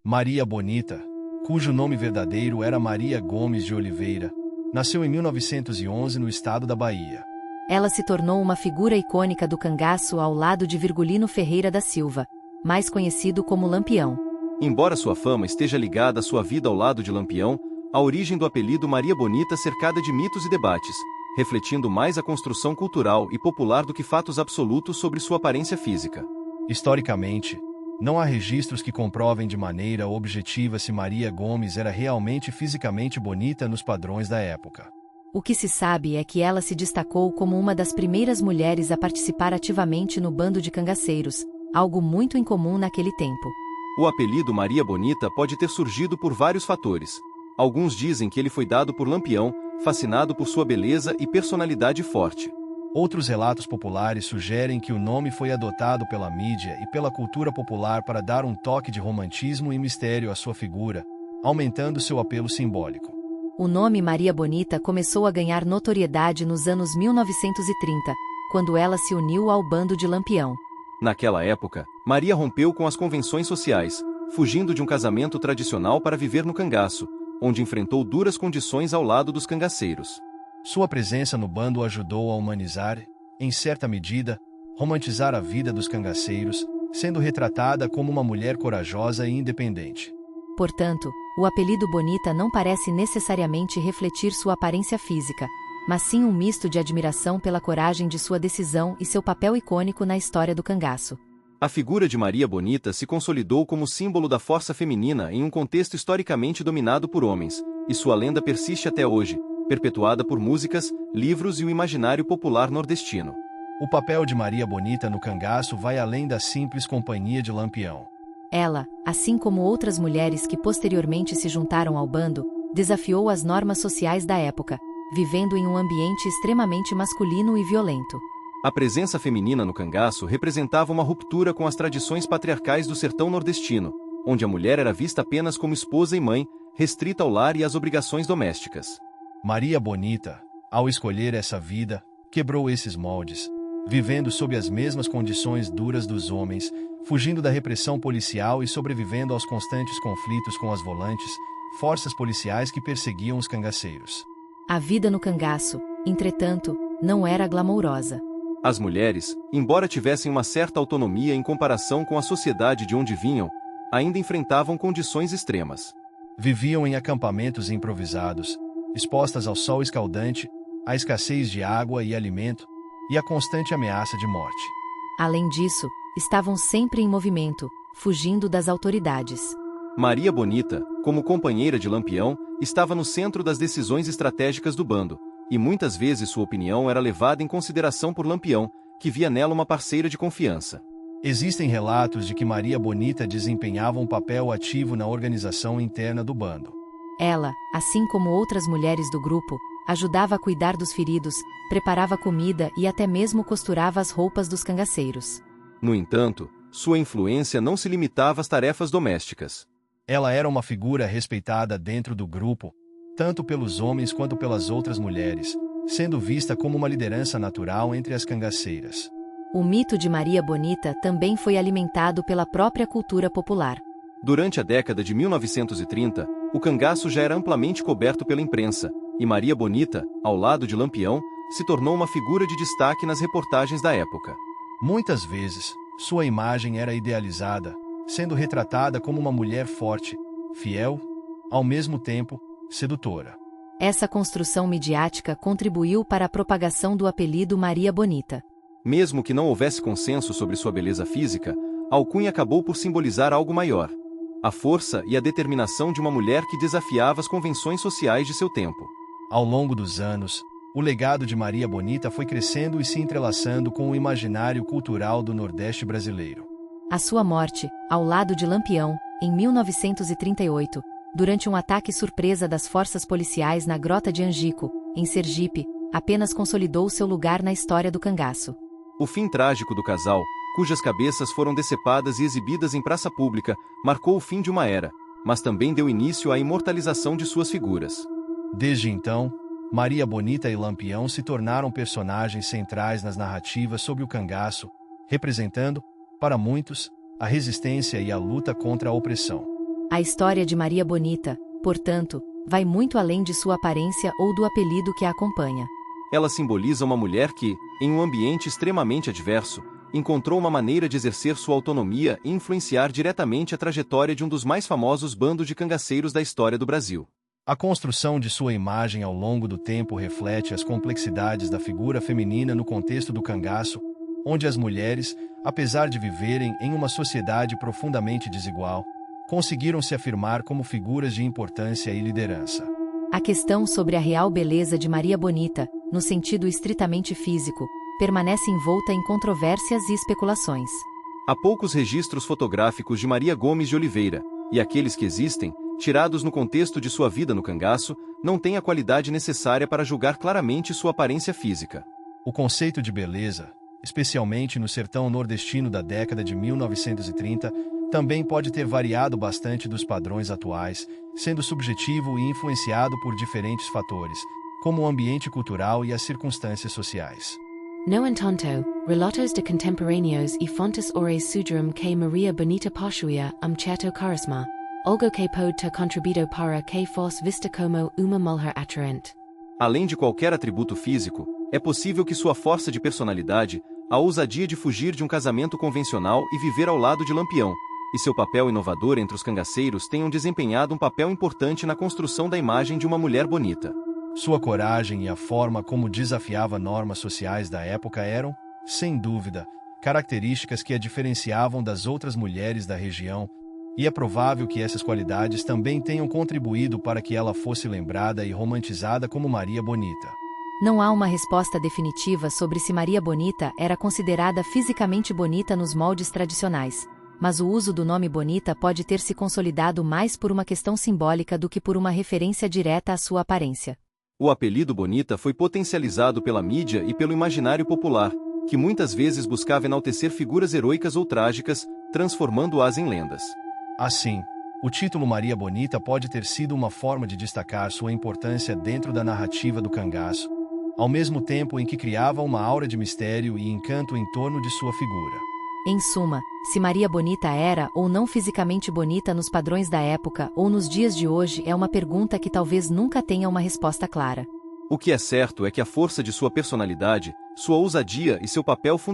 Maria Bonita, cujo nome verdadeiro era Maria Gomes de Oliveira, nasceu em 1911 no estado da Bahia. Ela se tornou uma figura icônica do cangaço ao lado de Virgulino Ferreira da Silva, mais conhecido como Lampião. Embora sua fama esteja ligada à sua vida ao lado de Lampião, a origem do apelido Maria Bonita cercada de mitos e debates, refletindo mais a construção cultural e popular do que fatos absolutos sobre sua aparência física. Historicamente, não há registros que comprovem de maneira objetiva se Maria Gomes era realmente fisicamente bonita nos padrões da época. O que se sabe é que ela se destacou como uma das primeiras mulheres a participar ativamente no bando de cangaceiros, algo muito incomum naquele tempo. O apelido Maria Bonita pode ter surgido por vários fatores. Alguns dizem que ele foi dado por Lampião, fascinado por sua beleza e personalidade forte. Outros relatos populares sugerem que o nome foi adotado pela mídia e pela cultura popular para dar um toque de romantismo e mistério à sua figura, aumentando seu apelo simbólico. O nome Maria Bonita começou a ganhar notoriedade nos anos 1930, quando ela se uniu ao bando de Lampião. Naquela época, Maria rompeu com as convenções sociais, fugindo de um casamento tradicional para viver no cangaço, onde enfrentou duras condições ao lado dos cangaceiros. Sua presença no bando ajudou a humanizar, em certa medida, romantizar a vida dos cangaceiros, sendo retratada como uma mulher corajosa e independente. Portanto, o apelido Bonita não parece necessariamente refletir sua aparência física, mas sim um misto de admiração pela coragem de sua decisão e seu papel icônico na história do cangaço. A figura de Maria Bonita se consolidou como símbolo da força feminina em um contexto historicamente dominado por homens, e sua lenda persiste até hoje, perpetuada por músicas, livros e o imaginário popular nordestino. O papel de Maria Bonita no cangaço vai além da simples companhia de Lampião. Ela, assim como outras mulheres que posteriormente se juntaram ao bando, desafiou as normas sociais da época, vivendo em um ambiente extremamente masculino e violento. A presença feminina no cangaço representava uma ruptura com as tradições patriarcais do sertão nordestino, onde a mulher era vista apenas como esposa e mãe, restrita ao lar e às obrigações domésticas. Maria Bonita, ao escolher essa vida, quebrou esses moldes, vivendo sob as mesmas condições duras dos homens, fugindo da repressão policial e sobrevivendo aos constantes conflitos com as volantes, forças policiais que perseguiam os cangaceiros. A vida no cangaço, entretanto, não era glamourosa. As mulheres, embora tivessem uma certa autonomia em comparação com a sociedade de onde vinham, ainda enfrentavam condições extremas. Viviam em acampamentos improvisados, expostas ao sol escaldante, à escassez de água e alimento, e à constante ameaça de morte. Além disso, estavam sempre em movimento, fugindo das autoridades. Maria Bonita, como companheira de Lampião, estava no centro das decisões estratégicas do bando, e muitas vezes sua opinião era levada em consideração por Lampião, que via nela uma parceira de confiança. Existem relatos de que Maria Bonita desempenhava um papel ativo na organização interna do bando. Ela, assim como outras mulheres do grupo, ajudava a cuidar dos feridos, preparava comida e até mesmo costurava as roupas dos cangaceiros. No entanto, sua influência não se limitava às tarefas domésticas. Ela era uma figura respeitada dentro do grupo, tanto pelos homens quanto pelas outras mulheres, sendo vista como uma liderança natural entre as cangaceiras. O mito de Maria Bonita também foi alimentado pela própria cultura popular. Durante a década de 1930, o cangaço já era amplamente coberto pela imprensa, e Maria Bonita, ao lado de Lampião, se tornou uma figura de destaque nas reportagens da época. Muitas vezes, sua imagem era idealizada, sendo retratada como uma mulher forte, fiel, ao mesmo tempo, sedutora. Essa construção midiática contribuiu para a propagação do apelido Maria Bonita. Mesmo que não houvesse consenso sobre sua beleza física, a alcunha acabou por simbolizar algo maior: a força e a determinação de uma mulher que desafiava as convenções sociais de seu tempo. Ao longo dos anos, o legado de Maria Bonita foi crescendo e se entrelaçando com o imaginário cultural do Nordeste brasileiro. A sua morte, ao lado de Lampião, em 1938, durante um ataque surpresa das forças policiais na Grota de Angico, em Sergipe, apenas consolidou seu lugar na história do cangaço. O fim trágico do casal, cujas cabeças foram decepadas e exibidas em praça pública, marcou o fim de uma era, mas também deu início à imortalização de suas figuras. Desde então, Maria Bonita e Lampião se tornaram personagens centrais nas narrativas sobre o cangaço, representando, para muitos, a resistência e a luta contra a opressão. A história de Maria Bonita, portanto, vai muito além de sua aparência ou do apelido que a acompanha. Ela simboliza uma mulher que, em um ambiente extremamente adverso, encontrou uma maneira de exercer sua autonomia e influenciar diretamente a trajetória de um dos mais famosos bandos de cangaceiros da história do Brasil. A construção de sua imagem ao longo do tempo reflete as complexidades da figura feminina no contexto do cangaço, onde as mulheres, apesar de viverem em uma sociedade profundamente desigual, conseguiram se afirmar como figuras de importância e liderança. A questão sobre a real beleza de Maria Bonita, no sentido estritamente físico, permanece envolta em controvérsias e especulações. Há poucos registros fotográficos de Maria Gomes de Oliveira, e aqueles que existem, tirados no contexto de sua vida no cangaço, não têm a qualidade necessária para julgar claramente sua aparência física. O conceito de beleza, especialmente no sertão nordestino da década de 1930, também pode ter variado bastante dos padrões atuais, sendo subjetivo e influenciado por diferentes fatores, como o ambiente cultural e as circunstâncias sociais. No entanto, relatos de contemporâneos e fontes ores sugerim que Maria Bonita possuía certo carisma, algo que pode ter contribuído para que fosse vista como uma mulher atraente. Além de qualquer atributo físico, é possível que sua força de personalidade, a ousadia de fugir de um casamento convencional e viver ao lado de Lampião, e seu papel inovador entre os cangaceiros tenham desempenhado um papel importante na construção da imagem de uma mulher bonita. Sua coragem e a forma como desafiava normas sociais da época eram, sem dúvida, características que a diferenciavam das outras mulheres da região, e é provável que essas qualidades também tenham contribuído para que ela fosse lembrada e romantizada como Maria Bonita. Não há uma resposta definitiva sobre se Maria Bonita era considerada fisicamente bonita nos moldes tradicionais, mas o uso do nome Bonita pode ter se consolidado mais por uma questão simbólica do que por uma referência direta à sua aparência. O apelido Bonita foi potencializado pela mídia e pelo imaginário popular, que muitas vezes buscava enaltecer figuras heroicas ou trágicas, transformando-as em lendas. Assim, o título Maria Bonita pode ter sido uma forma de destacar sua importância dentro da narrativa do cangaço, ao mesmo tempo em que criava uma aura de mistério e encanto em torno de sua figura. Em suma, se Maria Bonita era ou não fisicamente bonita nos padrões da época ou nos dias de hoje é uma pergunta que talvez nunca tenha uma resposta clara. O que é certo é que a força de sua personalidade, sua ousadia e seu papel